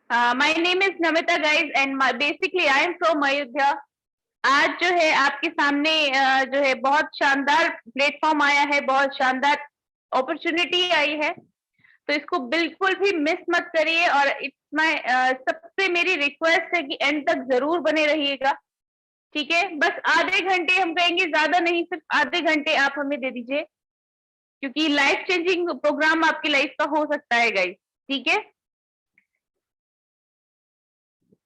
My name is Namita guys and basically I am from Ayodhya. आज जो है आपके सामने जो है बहुत शानदार प्लेटफॉर्म आया है, बहुत शानदार अपॉर्चुनिटी आई है, तो इसको बिल्कुल भी मिस मत करिए और इट्स माय सबसे मेरी रिक्वेस्ट है कि एंड तक जरूर बने रहिएगा, ठीक है। बस आधे घंटे हम कहेंगे, ज्यादा नहीं, सिर्फ आधे घंटे आप हमें दे दीजिए, क्योंकि लाइफ चेंजिंग प्रोग्राम आपकी लाइफ का हो सकता है गाइस, ठीक है।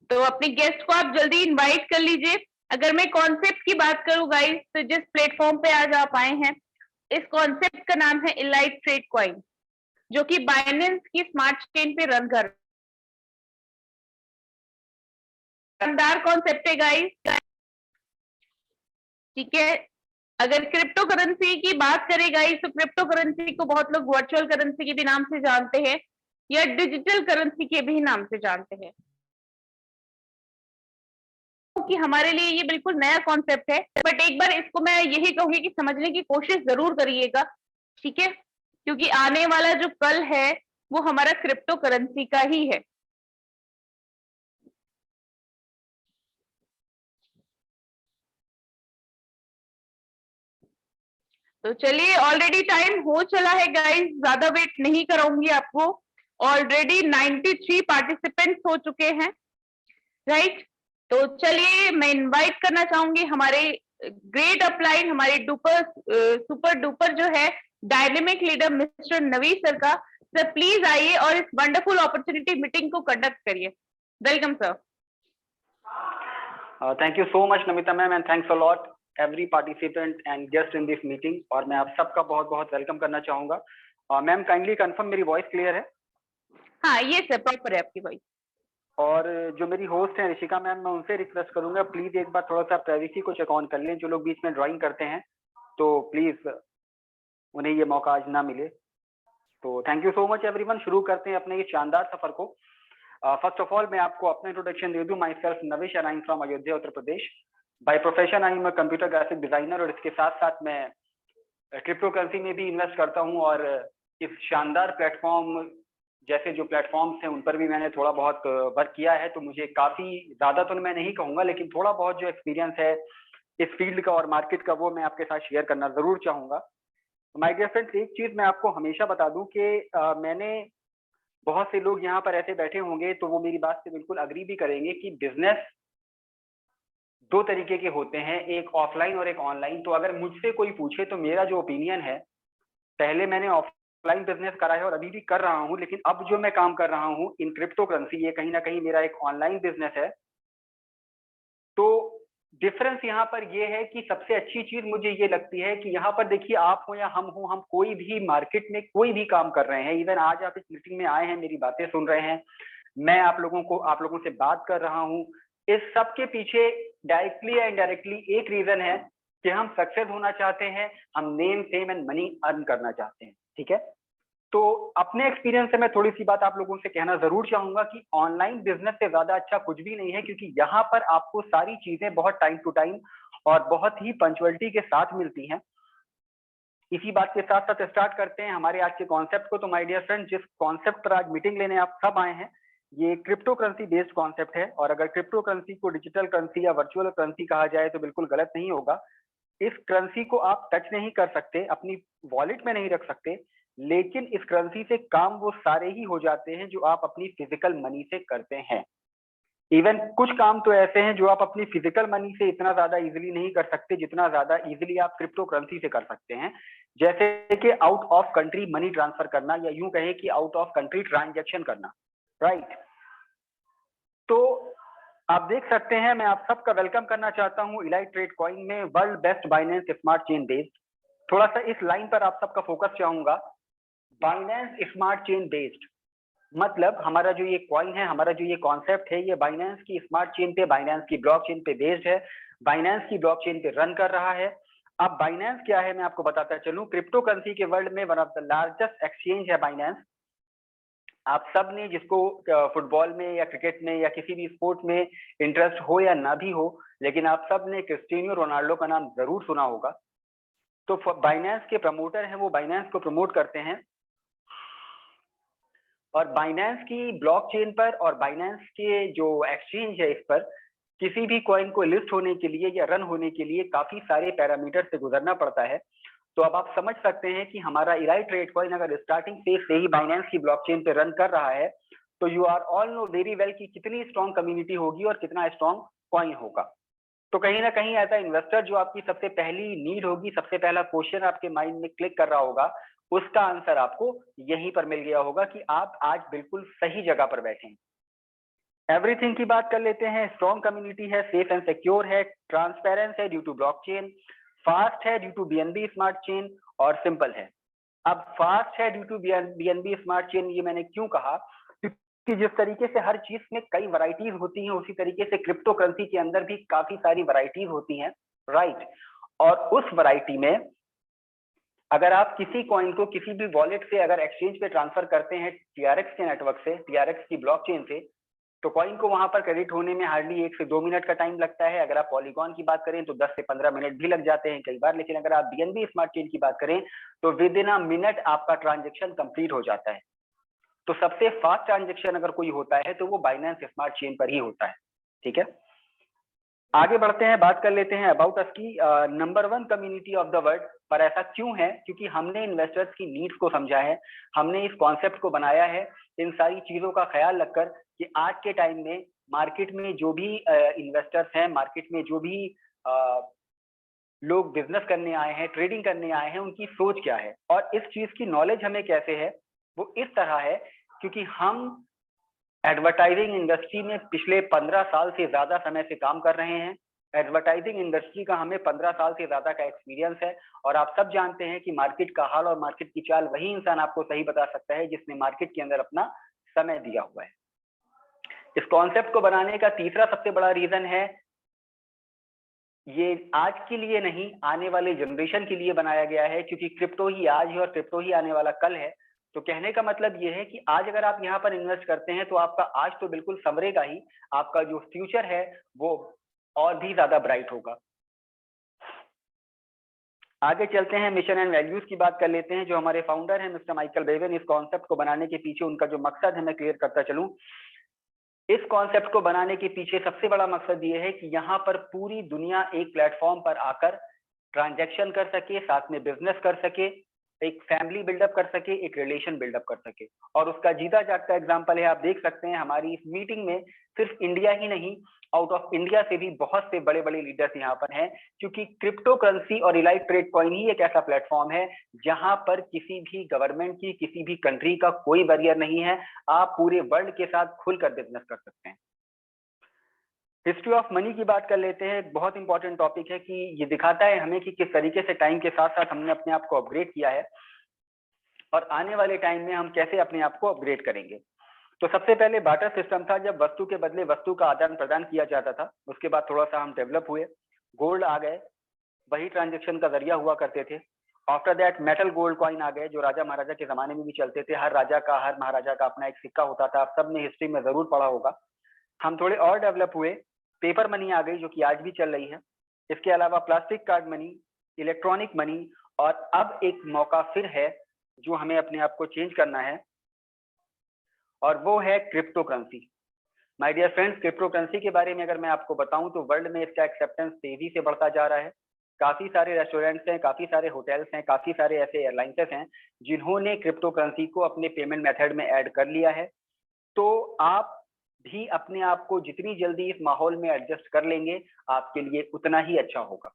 तो अपने गेस्ट को आप जल्दी इनवाइट कर लीजिए। अगर मैं कॉन्सेप्ट की बात करूं गाइस, तो जिस प्लेटफॉर्म पे आज आप आए हैं, इस कॉन्सेप्ट का नाम है इलाइट ट्रेड कॉइन, जो कि बाइनेंस की स्मार्ट चेन पे रन कर, शानदार कॉन्सेप्ट है गाइस, ठीक है। अगर क्रिप्टो करेंसी की बात करें गाइस, तो क्रिप्टो करेंसी को बहुत लोग वर्चुअल करेंसी के भी नाम से जानते हैं या डिजिटल करेंसी के भी नाम से जानते हैं, कि हमारे लिए ये बिल्कुल नया कॉन्सेप्ट है, बट एक बार इसको मैं यही कहूंगी कि समझने की कोशिश जरूर करिएगा, ठीक है, क्योंकि आने वाला जो कल है वो हमारा क्रिप्टो करेंसी का ही है। तो चलिए, ऑलरेडी टाइम हो चला है गाइस, ज्यादा वेट नहीं कराऊंगी आपको। ऑलरेडी 93 पार्टिसिपेंट्स हो चुके हैं, राइट। तो चलिए, मैं इनवाइट करना चाहूंगी हमारे ग्रेट अपलाइन, हमारे डुपर सुपर डुपर जो है डायनेमिक लीडर मिस्टर नवी सर का। सर प्लीज आइए और इस वंडरफुल अपॉर्चुनिटी मीटिंग को कंडक्ट करिए। Welcome sir. Thank you so much Namita ma'am and thanks a lot every participant and guest in this meeting. और मैं आप सबका बहुत बहुत वेलकम करना चाहूंगा। मैम काइंडली कंफर्म मेरी वॉइस क्लियर है? हाँ ये सर, प्रॉपर है आपकी वॉइस। और जो मेरी होस्ट है ऋषिका मैम, मैं उनसे रिक्वेस्ट करूंगा प्लीज एक बार थोड़ा सा प्राइवेसी को चेक ऑन कर लें। जो लोग बीच में ड्राइंग करते हैं तो प्लीज उन्हें ये मौका आज ना मिले। तो thank you so much everyone. शुरू करते हैं अपने ये शानदार सफर को। फर्स्ट ऑफ ऑल मैं आपको अपना इंट्रोडक्शन दे दूं। My self Navish and I am from Ayodhya Uttar Pradesh. By profession I am a computer graphic designer और इसके साथ साथ मैं क्रिप्टो करेंसी में भी इन्वेस्ट करता हूं। और इस शानदार प्लेटफॉर्म जैसे जो प्लेटफॉर्म्स हैं उन पर भी मैंने थोड़ा बहुत वर्क किया है। तो मुझे काफी ज्यादा तो मैं नहीं कहूंगा, लेकिन थोड़ा बहुत जो एक्सपीरियंस है इस फील्ड का और मार्केट का वो मैं आपके साथ शेयर करना जरूर चाहूंगा। माय डियर फ्रेंड्स, एक चीज मैं आपको हमेशा बता दूं कि मैंने, बहुत से लोग यहाँ पर ऐसे बैठे होंगे तो वो मेरी बात से बिल्कुल अग्री भी करेंगे कि बिजनेस दो तरीके के होते हैं, एक ऑफलाइन और एक ऑनलाइन। तो अगर मुझसे कोई पूछे तो मेरा जो ओपिनियन है, पहले मैंने ऑफलाइन बिजनेस करा है और अभी भी कर रहा हूं, लेकिन अब जो मैं काम कर रहा हूं इन क्रिप्टो करेंसी, ये कहीं ना कहीं मेरा एक ऑनलाइन बिजनेस है। तो डिफरेंस यहाँ पर ये है कि सबसे अच्छी चीज मुझे ये लगती है कि यहाँ पर देखिए, आप हो या हम हो, हम कोई भी मार्केट में कोई भी काम कर रहे हैं, इवन आज आप इस मीटिंग में आए हैं, मेरी बातें सुन रहे हैं, मैं आप लोगों से बात कर रहा हूँ, इस सब के पीछे डायरेक्टली या इनडायरेक्टली एक रीजन है कि हम सक्सेस होना चाहते हैं, हम name fame and money earn करना चाहते हैं, ठीक है। तो अपने एक्सपीरियंस से मैं थोड़ी सी बात आप लोगों से कहना जरूर चाहूंगा कि ऑनलाइन बिजनेस से ज्यादा अच्छा कुछ भी नहीं है, क्योंकि यहाँ पर आपको सारी चीजें बहुत टाइम टू टाइम और बहुत ही पंचुअलिटी के साथ मिलती हैं। इसी बात के साथ साथ स्टार्ट करते हैं हमारे आज के कॉन्सेप्ट को। तो माय डियर फ्रेंड, जिस कॉन्सेप्ट पर आज मीटिंग लेने आप सब आए हैं, ये क्रिप्टो करेंसी बेस्ड कॉन्सेप्ट है। और अगर क्रिप्टो करेंसी को डिजिटल करेंसी या वर्चुअल करेंसी कहा जाए तो बिल्कुल गलत नहीं होगा। इस करेंसी को आप टच नहीं कर सकते, अपनी वॉलेट में नहीं रख सकते, लेकिन इस करेंसी से काम वो सारे ही हो जाते हैं जो आप अपनी फिजिकल मनी से करते हैं। इवन कुछ काम तो ऐसे हैं जो आप अपनी फिजिकल मनी से इतना ज्यादा इजीली नहीं कर सकते जितना ज्यादा इजीली आप क्रिप्टो करेंसी से कर सकते हैं। जैसे कि out of country money transfer करना, या यूं कहें कि आउट ऑफ कंट्री ट्रांजैक्शन करना, राइट। तो आप देख सकते हैं, मैं आप सबका वेलकम करना चाहता हूं इलाइट ट्रेड कॉइन में, world best Binance smart chain based. थोड़ा सा इस लाइन पर आप सबका फोकस चाहूंगा, बाइनेंस स्मार्ट चेन बेस्ड। मतलब हमारा जो ये कॉइन है, हमारा जो ये कॉन्सेप्ट है, ये बाइनेंस की स्मार्ट चेन पे, बाइनेंस की ब्लॉकचेन पे बेस्ड है, बाइनेंस की ब्लॉकचेन पे रन कर रहा है। अब बाइनेंस क्या है मैं आपको बताता चलूं। क्रिप्टो करेंसी के वर्ल्ड में one of the largest exchange है बाइनेंस। आप सब ने, जिसको फुटबॉल में या क्रिकेट में या किसी भी स्पोर्ट में इंटरेस्ट हो या ना भी हो, लेकिन आप सब ने क्रिस्टियानो रोनाल्डो का नाम जरूर सुना होगा। तो बाइनेंस के प्रमोटर हैं, वो बाइनेंस को प्रमोट करते हैं। और बाइनेंस की ब्लॉकचेन पर और बाइनेंस के जो एक्सचेंज है इस पर किसी भी कॉइन को लिस्ट होने के लिए या रन होने के लिए काफी सारे पैरामीटर से गुजरना पड़ता है। तो अब आप समझ सकते हैं कि हमारा इलाइट ट्रेड कॉइन अगर स्टार्टिंग फेज से ही बाइनेंस की ब्लॉकचेन पे रन कर रहा है तो you are all know very well कि कितनी स्ट्रॉन्ग कम्युनिटी होगी और कितना स्ट्रॉन्ग कॉइन होगा। तो कहीं ना कहीं एज अ इन्वेस्टर जो आपकी सबसे पहली नीड होगी, सबसे पहला क्वेश्चन आपके माइंड में क्लिक कर रहा होगा, उसका आंसर आपको यहीं पर मिल गया होगा कि आप आज बिल्कुल सही जगह पर बैठे हैं। एवरीथिंग की बात कर लेते हैं। स्ट्रॉन्ग कम्युनिटी है, सेफ एंड सिक्योर है, ट्रांसपेरेंस है ड्यू टू ब्लॉकचेन, फास्ट है due to BNB smart chain और सिंपल है। अब फास्ट है due to BNB smart chain, ये मैंने क्यों कहा, क्योंकि जिस तरीके से हर चीज में कई वैरायटीज होती हैं उसी तरीके से क्रिप्टो करेंसी के अंदर भी काफी सारी वैरायटीज होती हैं, राइट। और उस वैरायटी में अगर आप किसी कॉइन को किसी भी वॉलेट से अगर एक्सचेंज पे ट्रांसफर करते हैं टीआरएक्स के नेटवर्क से, टीआरएक्स की ब्लॉकचेन से, तो कॉइन को वहां पर क्रेडिट होने में हार्डली 1 से 2 मिनट का टाइम लगता है। अगर आप पॉलीगॉन की बात करें तो 10 से 15 मिनट भी लग जाते हैं कई बार। लेकिन अगर आप बीएनबी स्मार्ट चेन की बात करें तो विद इन अ मिनट आपका ट्रांजेक्शन कंप्लीट हो जाता है। तो सबसे फास्ट ट्रांजेक्शन अगर कोई होता है तो वो बाइनेंस स्मार्ट चेन पर ही होता है, ठीक है। आगे बढ़ते हैं, बात कर लेते हैं अबाउट अस की। Number 1 community of the world. पर ऐसा क्यों है? क्योंकि हमने इन्वेस्टर्स की नीड्स को समझा है, हमने इस कॉन्सेप्ट को बनाया है इन सारी चीजों का ख्याल रखकर कि आज के टाइम में मार्केट में जो भी इन्वेस्टर्स हैं, मार्केट में जो भी लोग बिजनेस करने आए हैं, ट्रेडिंग करने आए हैं, उनकी सोच क्या है और इस चीज की नॉलेज हमें कैसे है। वो इस तरह है क्योंकि हम एडवर्टाइजिंग इंडस्ट्री में पिछले 15 साल से ज्यादा समय से काम कर रहे हैं। एडवर्टाइजिंग इंडस्ट्री का हमें 15 साल से ज्यादा का एक्सपीरियंस है और आप सब जानते हैं कि मार्केट का हाल और मार्केट की चाल वही इंसान आपको सही बता सकता है जिसने मार्केट के अंदर अपना समय दिया हुआ है। इस कॉन्सेप्ट को बनाने का तीसरा सबसे बड़ा रीजन है, ये आज के लिए नहीं, आने वाले जनरेशन के लिए बनाया गया है, क्योंकि क्रिप्टो ही आज है और क्रिप्टो ही आने वाला कल है। तो कहने का मतलब ये है कि आज अगर आप यहाँ पर इन्वेस्ट करते हैं तो आपका आज तो बिल्कुल संवरेगा ही, आपका जो फ्यूचर है वो और भी ज्यादा ब्राइट होगा। आगे चलते हैं, मिशन एंड वैल्यूज की बात कर लेते हैं। जो हमारे फाउंडर हैं मिस्टर माइकल बेवन, इस कॉन्सेप्ट को बनाने के पीछे उनका जो मकसद है मैं क्लियर करता चलूं। इस कॉन्सेप्ट को बनाने के पीछे सबसे बड़ा मकसद ये है कि यहाँ पर पूरी दुनिया एक प्लेटफॉर्म पर आकर ट्रांजैक्शन कर सके, साथ में बिजनेस कर सके, एक फैमिली बिल्डअप कर सके, एक रिलेशन बिल्डअप कर सके। और उसका जीता जागता एग्जांपल है, आप देख सकते हैं हमारी इस मीटिंग में सिर्फ इंडिया ही नहीं, आउट ऑफ इंडिया से भी बहुत से बड़े बड़े लीडर्स यहाँ पर हैं, क्योंकि क्रिप्टो करेंसी और इलाइट ट्रेड कॉइन ही एक ऐसा प्लेटफॉर्म है जहां पर किसी भी गवर्नमेंट की, किसी भी कंट्री का कोई बैरियर नहीं है। आप पूरे वर्ल्ड के साथ खुलकर बिजनेस कर सकते हैं। हिस्ट्री ऑफ मनी की बात कर लेते हैं। बहुत इंपॉर्टेंट टॉपिक है कि ये दिखाता है हमें कि किस तरीके से टाइम के साथ साथ हमने अपने आप को अपग्रेड किया है और आने वाले टाइम में हम कैसे अपने आप को अपग्रेड करेंगे। तो सबसे पहले बार्टर सिस्टम था, जब वस्तु के बदले वस्तु का आदान प्रदान किया जाता था। उसके बाद थोड़ा सा हम डेवलप हुए, गोल्ड आ गए, वही ट्रांजेक्शन का जरिया हुआ करते थे। After that metal gold coin आ गए, जो राजा महाराजा के जमाने में भी चलते थे। हर राजा का, हर महाराजा का अपना एक सिक्का होता था, आप सबने हिस्ट्री में जरूर पढ़ा होगा। हम थोड़े और डेवलप हुए, पेपर मनी आ गई जो कि आज भी चल रही है। इसके अलावा plastic card money, electronic money, और अब एक मौका फिर है जो हमें अपने आप को चेंज करना है और वो है cryptocurrency. My dear friends, cryptocurrency के बारे में अगर मैं आपको बताऊं तो वर्ल्ड में इसका एक्सेप्टेंस तेजी से बढ़ता जा रहा है। काफी सारे रेस्टोरेंट्स हैं, काफी सारे होटल्स हैं, काफी सारे ऐसे एयरलाइंसेस हैं जिन्होंने क्रिप्टो करेंसी को अपने पेमेंट मेथड में ऐड कर लिया है। तो आप भी अपने आप को जितनी जल्दी इस माहौल में एडजस्ट कर लेंगे आपके लिए उतना ही अच्छा होगा।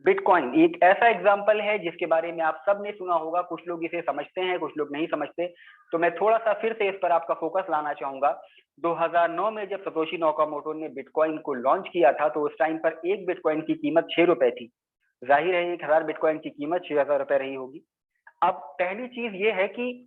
बिटकॉइन एक ऐसा एग्जाम्पल है जिसके बारे में आप सब ने सुना होगा। कुछ लोग इसे समझते हैं, कुछ लोग नहीं समझते। तो मैं थोड़ा सा फिर से इस पर आपका फोकस लाना चाहूंगा। 2009 में जब सतोशी नाकामोटो ने बिटकॉइन को लॉन्च किया था तो उस टाइम पर एक बिटकॉइन की कीमत 6 रुपए थी। जाहिर है 1000 बिटकॉइन की कीमत 6000 रुपए रही होगी। अब पहली चीज ये है कि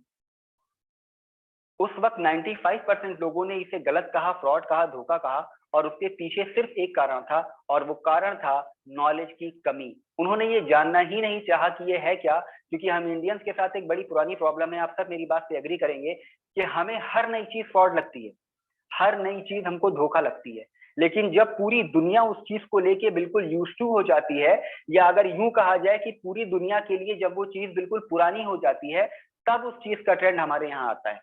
उस वक्त 95% लोगों ने इसे गलत कहा, फ्रॉड कहा, धोखा कहा, और उसके पीछे सिर्फ एक कारण था और वो कारण था नॉलेज की कमी। उन्होंने ये जानना ही नहीं चाहा कि ये है क्या, क्योंकि हम इंडियंस के साथ एक बड़ी पुरानी प्रॉब्लम है, आप सब मेरी बात से एग्री करेंगे कि हमें हर नई चीज फ्रॉड लगती है, हर नई चीज हमको धोखा लगती है। लेकिन जब पूरी दुनिया उस चीज को लेके बिल्कुल यूज्ड टू हो जाती है, या अगर यूं कहा जाए कि पूरी दुनिया के लिए जब वो चीज बिल्कुल पुरानी हो जाती है, तब उस चीज का ट्रेंड हमारे यहाँ आता है।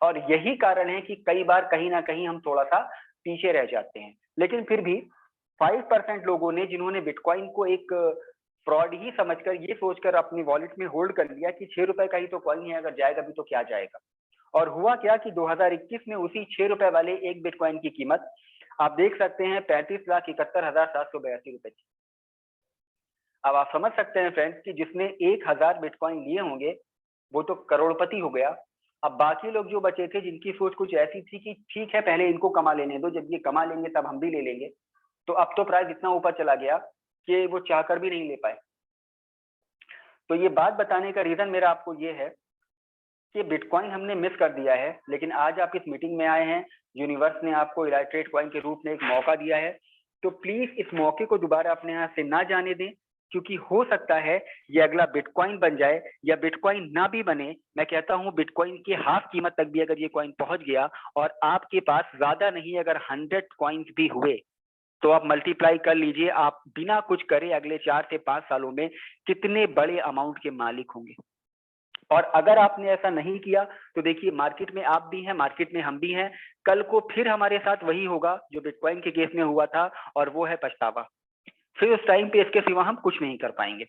और यही कारण है कि कई बार कहीं ना कहीं हम थोड़ा सा पीछे रह जाते हैं। लेकिन फिर भी 5% लोगों ने, जिन्होंने बिटकॉइन को एक फ्रॉड ही समझकर, ये सोचकर अपनी वॉलेट में होल्ड कर लिया कि 6 रुपए का ही तो कॉइन है, अगर जाएगा भी तो क्या जाएगा। और हुआ क्या कि 2021 में उसी 6 रुपए वाले एक बिटकॉइन की कीमत आप देख सकते हैं 35,71,782 रुपए की। अब आप समझ सकते हैं फ्रेंड्स कि जिसने 1000 बिटकॉइन लिए होंगे वो तो करोड़पति हो गया। अब बाकी लोग जो बचे थे, जिनकी सोच कुछ ऐसी थी कि ठीक है पहले इनको कमा लेने दो, जब ये कमा लेंगे तब हम भी ले लेंगे, तो अब तो प्राइस इतना ऊपर चला गया कि वो चाहकर भी नहीं ले पाए। तो ये बात बताने का रीजन मेरा आपको ये है कि बिटकॉइन हमने मिस कर दिया है, लेकिन आज आप इस मीटिंग में आए हैं, यूनिवर्स ने आपको इलाइट्रेट कॉइन के रूप में एक मौका दिया है, तो प्लीज इस मौके को दोबारा अपने हाथ से ना जाने दें, क्योंकि हो सकता है ये अगला बिटकॉइन बन जाए, या बिटकॉइन ना भी बने, मैं कहता हूं बिटकॉइन की हाफ कीमत तक भी अगर ये कॉइन पहुंच गया और आपके पास ज्यादा नहीं अगर 100 कॉइन्स भी हुए, तो आप मल्टीप्लाई कर लीजिए, आप बिना कुछ करे अगले 4 से 5 सालों में कितने बड़े अमाउंट के मालिक होंगे। और अगर आपने ऐसा नहीं किया तो देखिए, मार्केट में आप भी हैं, मार्केट में हम भी हैं, कल को फिर हमारे साथ वही होगा जो बिटकॉइन के केस में हुआ था, और वो है पछतावा। फिर उस टाइम पे इसके सिवा हम कुछ नहीं कर पाएंगे।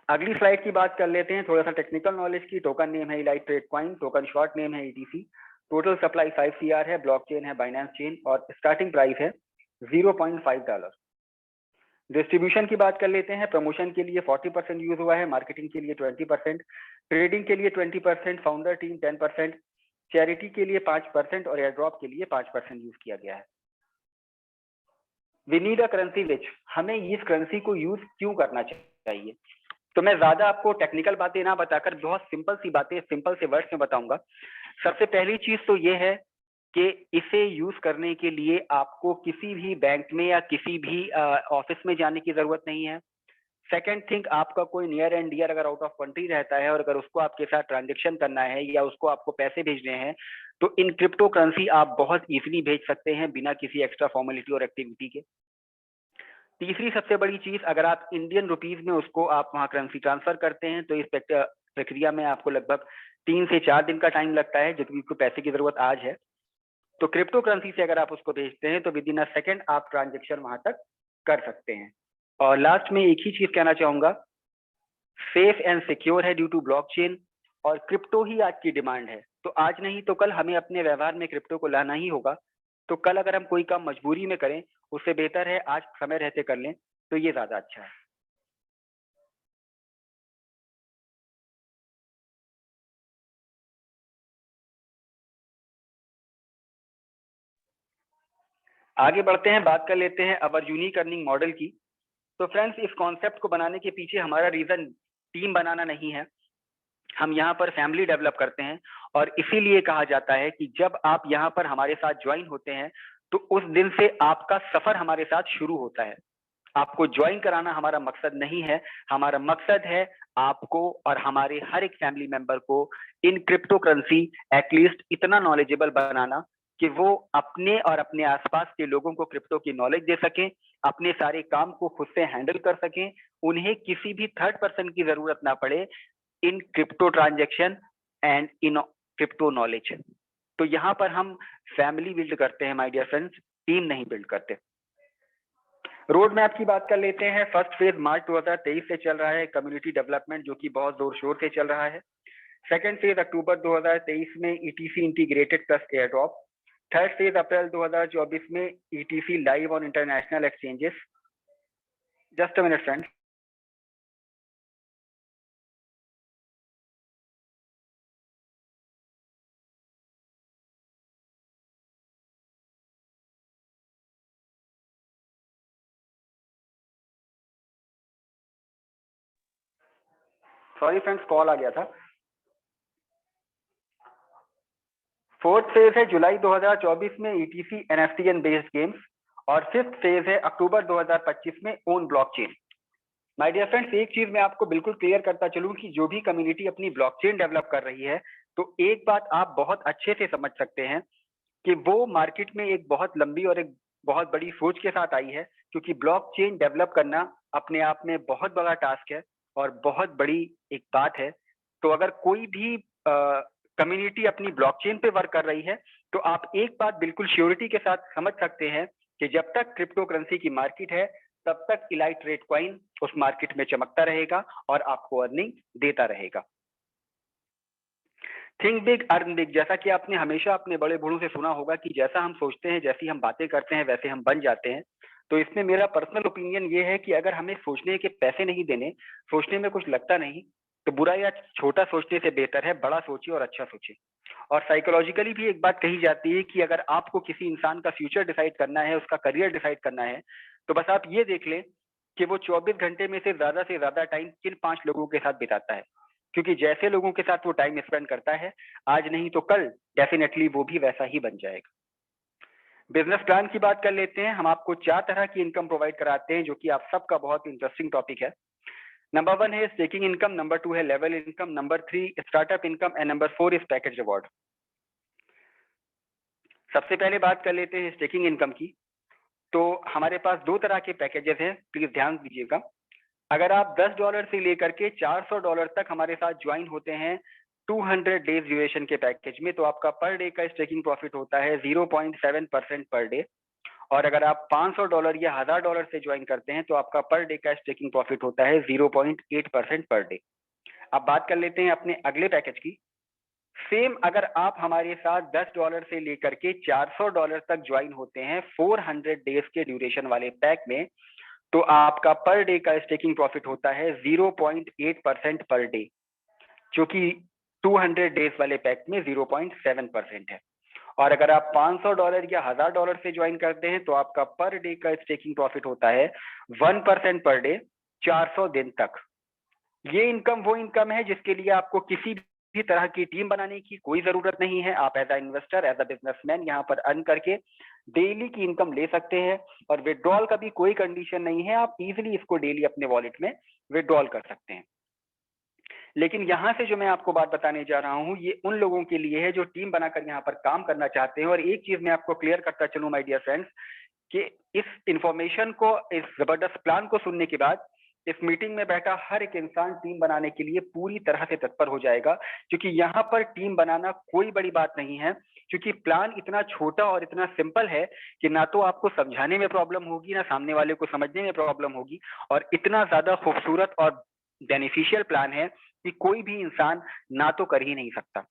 अगली स्लाइड की बात कर लेते हैं, थोड़ा सा टेक्निकल नॉलेज की। टोकन नेम है इलाइट्रेट कॉइन, टोकन शॉर्ट नेम है ETC, टोटल सप्लाई 5 CR है, ब्लॉकचेन है बाइनेंस चेन, और स्टार्टिंग प्राइस है $0.5। डिस्ट्रीब्यूशन की बात कर लेते हैं। प्रमोशन के लिए 40% यूज हुआ है, मार्केटिंग के लिए 20%, ट्रेडिंग के लिए 20%, फाउंडर टीम 10%, चैरिटी के लिए 5% और एयर ड्रॉप के लिए 5% यूज किया गया है। We need a currency which, हमें इस करेंसी को यूज क्यों करना चाहिए? तो मैं ज्यादा आपको टेक्निकल बातें ना बताकर बहुत सिंपल सी बातें सिंपल से वर्ड्स में बताऊंगा। सबसे पहली चीज तो ये है कि इसे यूज करने के लिए आपको किसी भी बैंक में या किसी भी ऑफिस में जाने की जरूरत नहीं है। सेकंड थिंग, आपका कोई नियर एंड डियर अगर आउट ऑफ कंट्री रहता है और अगर उसको आपके साथ ट्रांजेक्शन करना है या उसको आपको पैसे भेजने हैं, तो इन क्रिप्टो करेंसी आप बहुत इजीली भेज सकते हैं बिना किसी एक्स्ट्रा फॉर्मेलिटी और एक्टिविटी के। तीसरी सबसे बड़ी चीज, अगर आप इंडियन रुपीज में उसको आप वहां करेंसी ट्रांसफर करते हैं तो इस प्रक्रिया में आपको लगभग 3 से 4 दिन का टाइम लगता है, जितनी को पैसे की जरूरत आज है। तो क्रिप्टो करेंसी से अगर आप उसको भेजते हैं तो विद इन अ सेकेंड आप ट्रांजेक्शन वहां तक कर सकते हैं। और लास्ट में एक ही चीज कहना चाहूंगा, सेफ एंड सिक्योर है ड्यू टू ब्लॉकचेन, और क्रिप्टो ही आज की डिमांड है। तो आज नहीं तो कल हमें अपने व्यवहार में क्रिप्टो को लाना ही होगा। तो कल अगर हम कोई काम मजबूरी में करें, उससे बेहतर है आज समय रहते कर लें, तो ये ज्यादा अच्छा है। आगे बढ़ते हैं, बात कर लेते हैं अवर यूनिक अर्निंग मॉडल की। तो फ्रेंड्स, इस कॉन्सेप्ट को बनाने के पीछे हमारा रीजन टीम बनाना नहीं है, हम यहाँ पर फैमिली डेवलप करते हैं। और इसीलिए कहा जाता है कि जब आप यहाँ पर हमारे साथ ज्वाइन होते हैं तो उस दिन से आपका सफर हमारे साथ शुरू होता है। आपको ज्वाइन कराना हमारा मकसद नहीं है, हमारा मकसद है आपको और हमारे हर एक फैमिली मेंबर को इन क्रिप्टो करेंसी एटलीस्ट इतना नॉलेजेबल बनाना कि वो अपने और अपने आसपास के लोगों को क्रिप्टो की नॉलेज दे सकें, अपने सारे काम को खुद से हैंडल कर सकें, उन्हें किसी भी थर्ड पर्सन की जरूरत ना पड़े in crypto transaction and in crypto knowledge. तो यहाँ पर हम फैमिली बिल्ड करते हैं माय डियर फ्रेंड्स, टीम नहीं बिल्ड करते। रोड मैप की बात कर लेते हैं। फर्स्ट फेज मार्च 2023 से चल रहा है, कम्युनिटी डेवलपमेंट, जो कि बहुत जोर शोर से चल रहा है। सेकंड फेज अक्टूबर 2023 में ETC integrated plus air drop. Third phase अप्रैल 2024 में ETC live on international exchanges. Just a minute friends. Sorry friends, call आ गया था। फोर्थ फेज है जुलाई 2024 में ETC NFTN बेस्ड गेम्स, और फिफ्थ फेज है अक्टूबर 2025 में on blockchain. My dear friends, एक चीज मैं आपको बिल्कुल क्लियर करता चलूं कि जो भी कम्युनिटी अपनी ब्लॉकचेन डेवलप कर रही है, तो एक बात आप बहुत अच्छे से समझ सकते हैं कि वो मार्केट में एक बहुत लंबी और एक बहुत बड़ी सोच के साथ आई है, क्योंकि ब्लॉकचेन डेवलप करना अपने आप में बहुत बड़ा टास्क है और बहुत बड़ी एक बात है। तो अगर कोई भी कम्युनिटी अपनी ब्लॉकचेन पे वर्क कर रही है, तो आप एक बात बिल्कुल श्योरिटी के साथ समझ सकते हैं कि जब तक क्रिप्टो करेंसी की मार्केट है तब तक इलाइट रेट कॉइन उस मार्केट में चमकता रहेगा और आपको अर्निंग देता रहेगा। थिंक बिग अर्न बिग, जैसा कि आपने हमेशा अपने बड़े बूढ़ों से सुना होगा कि जैसा हम सोचते हैं, जैसी हम बातें करते हैं, वैसे हम बन जाते हैं। तो इसमें मेरा पर्सनल ओपिनियन ये है कि अगर हमें सोचने के पैसे नहीं देने, सोचने में कुछ लगता नहीं, तो बुरा या छोटा सोचने से बेहतर है बड़ा सोचिए और अच्छा सोचिए। और साइकोलॉजिकली भी एक बात कही जाती है कि अगर आपको किसी इंसान का फ्यूचर डिसाइड करना है, उसका करियर डिसाइड करना है, तो बस आप ये देख लें कि वो 24 घंटे में से ज्यादा टाइम किन 5 लोगों के साथ बिताता है। क्योंकि जैसे लोगों के साथ वो टाइम स्पेंड करता है, आज नहीं तो कल डेफिनेटली वो भी वैसा ही बन जाएगा। बिजनेस प्लान की बात कर लेते हैं। हम आपको 4 तरह की इनकम प्रोवाइड कराते हैं, जो कि आप सबका बहुत इंटरेस्टिंग टॉपिक है। नंबर 1 है स्टेकिंग इनकम, नंबर 2 है level income, number 3 startup income and number 4 is package reward. सबसे पहले बात कर लेते हैं स्टेकिंग इनकम की। तो हमारे पास 2 तरह के पैकेजेस हैं, प्लीज ध्यान दीजिएगा। अगर आप $10 से लेकर के $400 तक हमारे साथ ज्वाइन होते हैं 200 डेज ड्यूरेशन के पैकेज में, तो आपका पर डे का स्टेकिंग प्रॉफिट होता है 0.7% पर डे। और अगर आप $500 या $1000 से ज्वाइन करते हैं, तो आपका पर डे का स्टेकिंग प्रॉफिट होता है 0.8% पर डे। अब बात कर लेते हैं अपने अगले पैकेज की। सेम अगर आप हमारे साथ $10 से लेकर के $400 तक ज्वाइन होते हैं 400 डेज के ड्यूरेशन वाले पैक में, तो आपका पर डे का स्टेकिंग प्रॉफिट होता है 0.8% पर डे, जो कि 200 डेज वाले पैक में 0.7% है। और अगर आप $500 या $1000 से ज्वाइन करते हैं, तो आपका पर डे का स्टेकिंग प्रॉफिट होता है 1% पर डे 400 दिन तक। ये इनकम वो इनकम है जिसके लिए आपको किसी भी तरह की टीम बनाने की कोई जरूरत नहीं है। आप as a investor, as a businessman यहाँ पर अर्न करके डेली की इनकम ले सकते हैं, और विड्रॉल का भी कोई कंडीशन नहीं है। आप इजीली इसको डेली अपने वॉलेट में विड्रॉल कर सकते हैं। लेकिन यहाँ से जो मैं आपको बात बताने जा रहा हूँ, ये उन लोगों के लिए है जो टीम बनाकर यहाँ पर काम करना चाहते हैं। और एक चीज मैं आपको क्लियर करता चलूं माय डियर फ्रेंड्स, कि इस इंफॉर्मेशन को, इस जबरदस्त प्लान को सुनने के बाद इस मीटिंग में बैठा हर एक इंसान टीम बनाने के लिए पूरी तरह से तत्पर हो जाएगा। क्योंकि यहाँ पर टीम बनाना कोई बड़ी बात नहीं है, क्योंकि प्लान इतना छोटा और इतना सिंपल है कि ना तो आपको समझाने में प्रॉब्लम होगी, ना सामने वाले को समझने में प्रॉब्लम होगी। और इतना ज्यादा खूबसूरत और बेनिफिशियल प्लान है कि कोई भी इंसान ना तो कर ही नहीं सकता।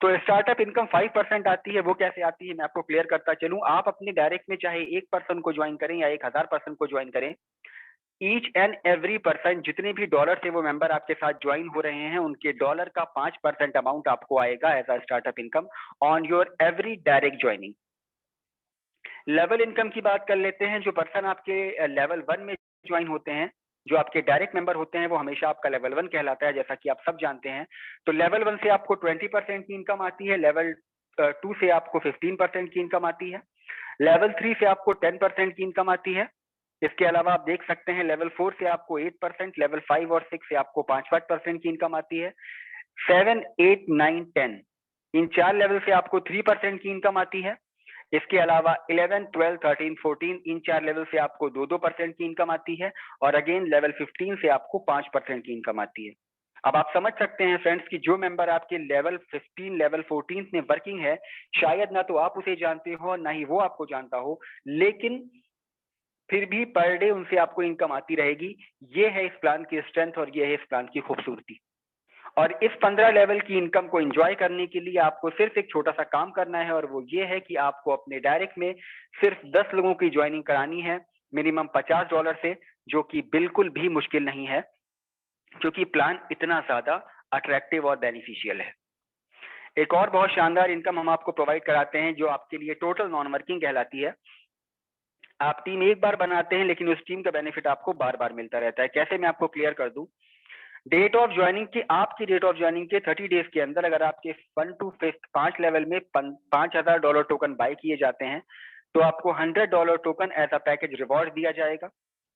तो स्टार्टअप इनकम 5% आती है। वो कैसे आती है मैं आपको क्लियर करता चलूं। आप अपने डायरेक्ट में चाहे 1 पर्सन को ज्वाइन करें या 1000 पर्सन को ज्वाइन करें, ईच एंड एवरी पर्सन, जितने भी डॉलर से वो मेंबर आपके साथ ज्वाइन हो रहे हैं, उनके डॉलर का 5% अमाउंट आपको आएगा as a startup income on your every direct joining. Level income की बात कर लेते हैं। जो पर्सन आपके लेवल 1 में ज्वाइन होते हैं, जो आपके डायरेक्ट मेंबर होते हैं, वो हमेशा आपका लेवल 1 कहलाता है, जैसा कि आप सब जानते हैं। तो लेवल 1 से आपको 20% की इनकम आती है, लेवल 2 से आपको 15% की इनकम आती है, लेवल 3 से आपको 10% की इनकम आती है। इसके अलावा आप देख सकते हैं लेवल 4 से आपको 8%, लेवल 5 और 6 से आपको 5% की इनकम आती है, 7, 8, 9, 10 इन 4 लेवल से आपको 3% की इनकम आती है। इसके अलावा 11, 12, 13, 14 इन 4 लेवल से आपको 2% की इनकम आती है, और अगेन लेवल 15 से आपको 5% की इनकम आती है। अब आप समझ सकते हैं फ्रेंड्स कि जो मेंबर आपके लेवल 15, लेवल 14 में वर्किंग है, शायद ना तो आप उसे जानते हो ना ही वो आपको जानता हो, लेकिन फिर भी पर डे उनसे आपको इनकम आती रहेगी। ये है इस प्लान की स्ट्रेंथ और ये है इस प्लान की खूबसूरती। और इस 15 लेवल की इनकम को एंजॉय करने के लिए आपको सिर्फ एक छोटा सा काम करना है, और वो ये है कि आपको अपने डायरेक्ट में सिर्फ 10 लोगों की ज्वाइनिंग करानी है, मिनिमम $50 से, जो कि बिल्कुल भी मुश्किल नहीं है, क्योंकि प्लान इतना ज्यादा अट्रैक्टिव और बेनिफिशियल है। एक और बहुत शानदार इनकम हम आपको प्रोवाइड कराते हैं, जो आपके लिए टोटल नॉन वर्किंग कहलाती है। आप टीम एक बार बनाते हैं, लेकिन उस टीम का बेनिफिट आपको बार बार मिलता रहता है। कैसे मैं आपको क्लियर कर दूं। डेट ऑफ ज्वाइनिंग की, आपकी डेट ऑफ ज्वाइनिंग के 30 डेज के अंदर अगर आपके 1 to 5 5 लेवल में $5000 टोकन बाय किए जाते हैं, तो आपको $100 token as a package reward दिया जाएगा।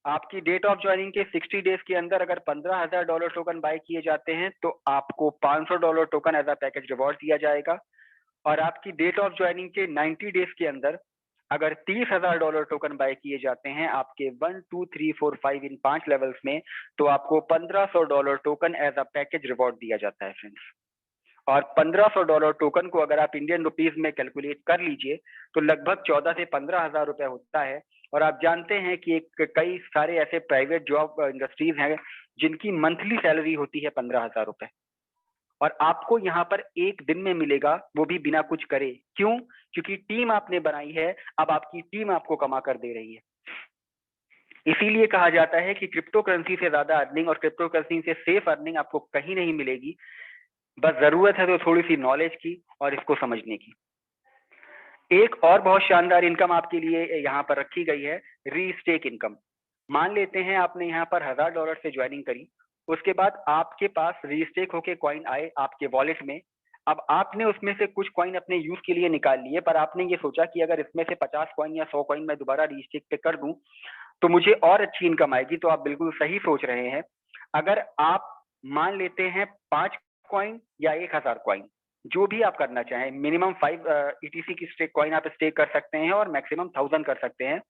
आपकी डेट ऑफ ज्वाइनिंग के 60 डेज के अंदर अगर $15000 टोकन बाय किए जाते हैं, तो आपको $500 token as a package reward दिया जाएगा। और आपकी डेट ऑफ ज्वाइनिंग के 90 डेज के अंदर अगर $30,000 टोकन बाय किए जाते हैं आपके 1, 2, 3, 4, 5 इन 5 लेवल्स में, तो आपको $1500 token as a package reward दिया जाता है फ्रेंड्स। और $1500 टोकन को अगर आप इंडियन रुपीज में कैलकुलेट कर लीजिए तो लगभग 14 से 15 हजार रुपए होता है। और आप जानते हैं कि कई सारे ऐसे प्राइवेट जॉब इंडस्ट्रीज हैं जिनकी मंथली सैलरी होती है 15 हजार रुपए, और आपको यहाँ पर एक दिन में मिलेगा, वो भी बिना कुछ करे। क्यों? क्योंकि टीम आपने बनाई है, अब आपकी टीम आपको कमा कर दे रही है। इसीलिए कहा जाता है कि क्रिप्टो करेंसी से ज्यादा अर्निंग और क्रिप्टो करेंसी से सेफ अर्निंग आपको कहीं नहीं मिलेगी। बस जरूरत है तो थोड़ी सी नॉलेज की और इसको समझने की। एक और बहुत शानदार इनकम आपके लिए यहाँ पर रखी गई है, रीस्टेक इनकम। मान लेते हैं आपने यहाँ पर $1000 से ज्वाइनिंग करी, उसके बाद आपके पास रीस्टेक होके कॉइन आए आपके वॉलेट में। अब आपने उसमें से कुछ कॉइन अपने यूज के लिए निकाल लिए, पर आपने ये सोचा कि अगर इसमें से 50 कॉइन या 100 कॉइन मैं दोबारा रीस्टेक पे कर दूं तो मुझे और अच्छी इनकम आएगी। तो आप बिल्कुल सही सोच रहे हैं। अगर आप मान लेते हैं 5 कॉइन या 1000 कॉइन, जो भी आप करना चाहें, मिनिमम 5 ETC की स्टेक कॉइन आप स्टेक कर सकते हैं और मैक्सिमम 1000 कर सकते हैं।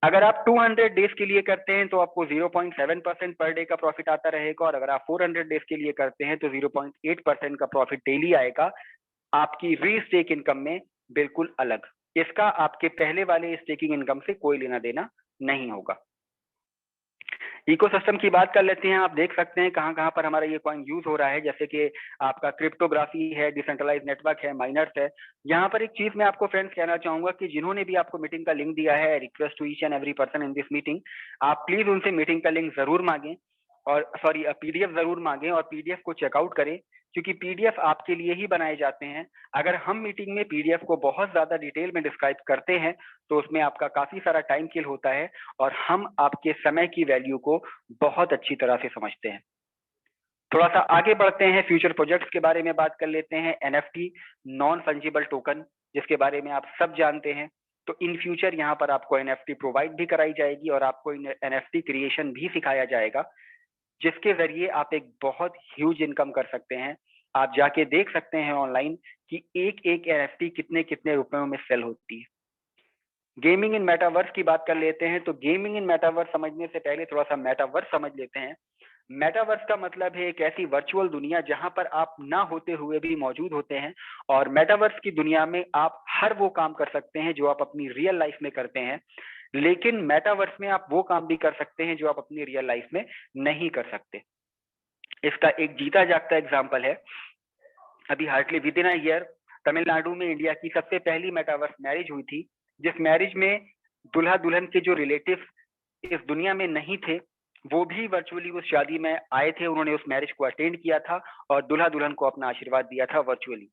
अगर आप 200 डेज के लिए करते हैं तो आपको 0.7% पर डे का प्रॉफिट आता रहेगा, और अगर आप 400 डेज के लिए करते हैं तो 0.8% का प्रॉफिट डेली आएगा आपकी रीस्टेक इनकम में, बिल्कुल अलग। इसका आपके पहले वाले स्टेकिंग इनकम से कोई लेना देना नहीं होगा। इकोसिस्टम की बात कर लेते हैं। आप देख सकते हैं कहाँ कहाँ पर हमारा ये कॉइन यूज हो रहा है, जैसे कि आपका क्रिप्टोग्राफी है, डिसेंट्रलाइज नेटवर्क है, माइनर्स है। यहाँ पर एक चीज मैं आपको फ्रेंड्स कहना चाहूंगा कि जिन्होंने भी आपको मीटिंग का लिंक दिया है, request to each and every person in this meeting, आप प्लीज उनसे मीटिंग का लिंक जरूर मांगें, और सॉरी PDF जरूर मांगें, और PDF को चेकआउट करें, क्योंकि PDF आपके लिए ही बनाए जाते हैं। अगर हम मीटिंग में PDF को बहुत ज्यादा डिटेल में डिस्क्राइब करते हैं तो उसमें आपका काफी सारा टाइम किल होता है, और हम आपके समय की वैल्यू को बहुत अच्छी तरह से समझते हैं। थोड़ा सा आगे बढ़ते हैं, फ्यूचर प्रोजेक्ट्स के बारे में बात कर लेते हैं। NFT, नॉन फंजिबल टोकन, जिसके बारे में आप सब जानते हैं। तो इन फ्यूचर यहाँ पर आपको NFT प्रोवाइड भी कराई जाएगी और आपको NFT क्रिएशन भी सिखाया जाएगा, जिसके जरिए आप एक बहुत ह्यूज इनकम कर सकते हैं। आप जाके देख सकते हैं ऑनलाइन कि एक एक NFT कितने कितने रुपयों में सेल होती है। गेमिंग इन मेटावर्स की बात कर लेते हैं। तो गेमिंग इन मेटावर्स समझने से पहले थोड़ा सा मेटावर्स समझ लेते हैं। मेटावर्स का मतलब है एक ऐसी वर्चुअल दुनिया जहां पर आप ना होते हुए भी मौजूद होते हैं, और मेटावर्स की दुनिया में आप हर वो काम कर सकते हैं जो आप अपनी रियल लाइफ में करते हैं, लेकिन मेटावर्स में आप वो काम भी कर सकते हैं जो आप अपनी रियल लाइफ में नहीं कर सकते। इसका एक जीता जागता एग्जाम्पल है, अभी hardly with in a year Tamil Nadu में इंडिया की सबसे पहली मेटावर्स मैरिज हुई थी, जिस मैरिज में दुल्हा दुल्हन के जो रिलेटिव्स इस दुनिया में नहीं थे वो भी वर्चुअली उस शादी में आए थे। उन्होंने उस मैरिज को अटेंड किया था और दुल्हा दुल्हन को अपना आशीर्वाद दिया था वर्चुअली।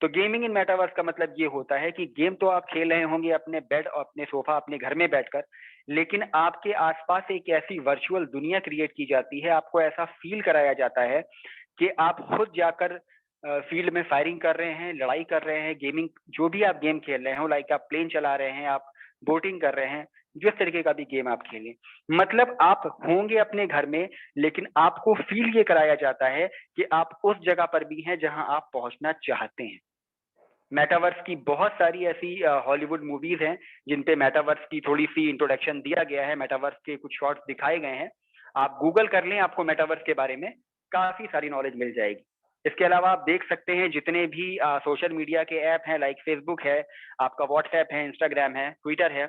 तो गेमिंग इन मेटावर्स का मतलब ये होता है कि गेम तो आप खेल रहे होंगे अपने बेड और अपने सोफा अपने घर में बैठकर, लेकिन आपके आसपास एक ऐसी वर्चुअल दुनिया क्रिएट की जाती है, आपको ऐसा फील कराया जाता है कि आप खुद जाकर फील्ड में फायरिंग कर रहे हैं, लड़ाई कर रहे हैं, गेमिंग जो भी आप गेम खेल रहे हो, लाइक आप प्लेन चला रहे हैं, आप बोटिंग कर रहे हैं, जिस तरीके का भी गेम आप खेलें, मतलब आप होंगे अपने घर में, लेकिन आपको फील ये कराया जाता है कि आप उस जगह पर भी हैं जहां आप पहुंचना चाहते हैं। मेटावर्स की बहुत सारी ऐसी हॉलीवुड मूवीज हैं जिन पे मेटावर्स की थोड़ी सी इंट्रोडक्शन दिया गया है, मेटावर्स के कुछ शॉर्ट्स दिखाए गए हैं। आप गूगल कर लें, आपको मेटावर्स के बारे में काफी सारी नॉलेज मिल जाएगी। इसके अलावा आप देख सकते हैं जितने भी सोशल मीडिया के ऐप हैं, लाइक फेसबुक है, आपका व्हाट्सएप है, इंस्टाग्राम है, ट्विटर है,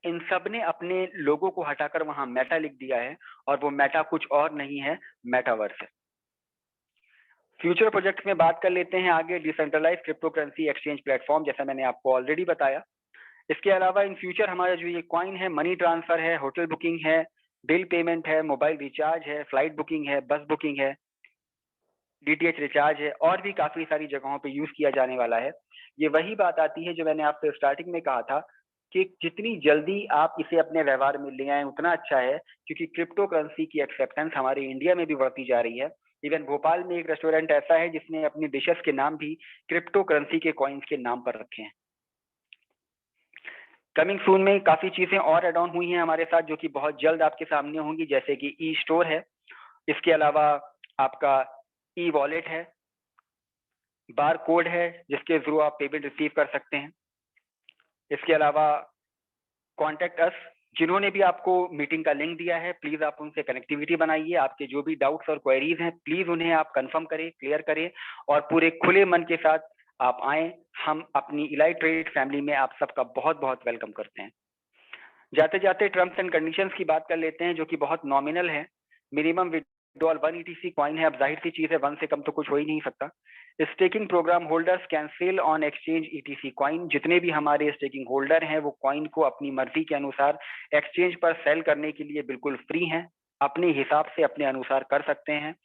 इन सब ने अपने लोगों को हटाकर वहां मेटा लिख दिया है, और वो मेटा कुछ और नहीं है, मेटावर्स है। फ्यूचर प्रोजेक्ट में बात कर लेते हैं आगे, decentralize crypto currency exchange platform, जैसा मैंने आपको ऑलरेडी बताया। इसके अलावा इन फ्यूचर हमारा जो ये कॉइन है, मनी ट्रांसफर है, होटल बुकिंग है, बिल पेमेंट है, मोबाइल रिचार्ज है, फ्लाइट बुकिंग है, बस बुकिंग है, DTH रिचार्ज है, और भी काफी सारी जगहों पे यूज किया जाने वाला है। ये वही बात आती है जो मैंने आपसे स्टार्टिंग में कहा था कि जितनी जल्दी आप इसे अपने व्यवहार में ले आए उतना अच्छा है, क्योंकि क्रिप्टो करेंसी की एक्सेप्टेंस हमारे इंडिया में भी बढ़ती जा रही है। इवन भोपाल में एक रेस्टोरेंट ऐसा है जिसने अपनी डिशेस के नाम भी क्रिप्टो करेंसी के कॉइन्स के नाम पर रखे हैं। कमिंग सून में काफी चीजें और एड ऑन हुई हैं हमारे साथ, जो कि बहुत जल्द आपके सामने होंगी, जैसे कि ई स्टोर है, इसके अलावा आपका ई वॉलेट है, बार कोड है जिसके थ्रू आप पेमेंट रिसीव कर सकते हैं, इसके अलावा कॉन्टेक्ट अस जिन्होंने भी आपको मीटिंग का लिंक दिया है, प्लीज आप उनसे कनेक्टिविटी बनाइए। आपके जो भी डाउट्स और क्वेरीज हैं, प्लीज उन्हें आप कंफर्म करें, क्लियर करें और पूरे खुले मन के साथ आप आए। हम अपनी इलाइट ट्रेड फैमिली में आप सबका बहुत बहुत वेलकम करते हैं। जाते जाते टर्म्स एंड कंडीशंस की बात कर लेते हैं, जो कि बहुत नॉमिनल है। मिनिमम विड्रॉल 1 ETC कॉइन है। अब जाहिर सी चीज है, 1 से कम तो कुछ हो ही नहीं सकता। Staking program holders can sell on exchange ETC coin. जितने भी हमारे स्टेकिंग होल्डर हैं, वो कॉइन को अपनी मर्जी के अनुसार एक्सचेंज पर सेल करने के लिए बिल्कुल फ्री हैं, अपने हिसाब से अपने अनुसार कर सकते हैं।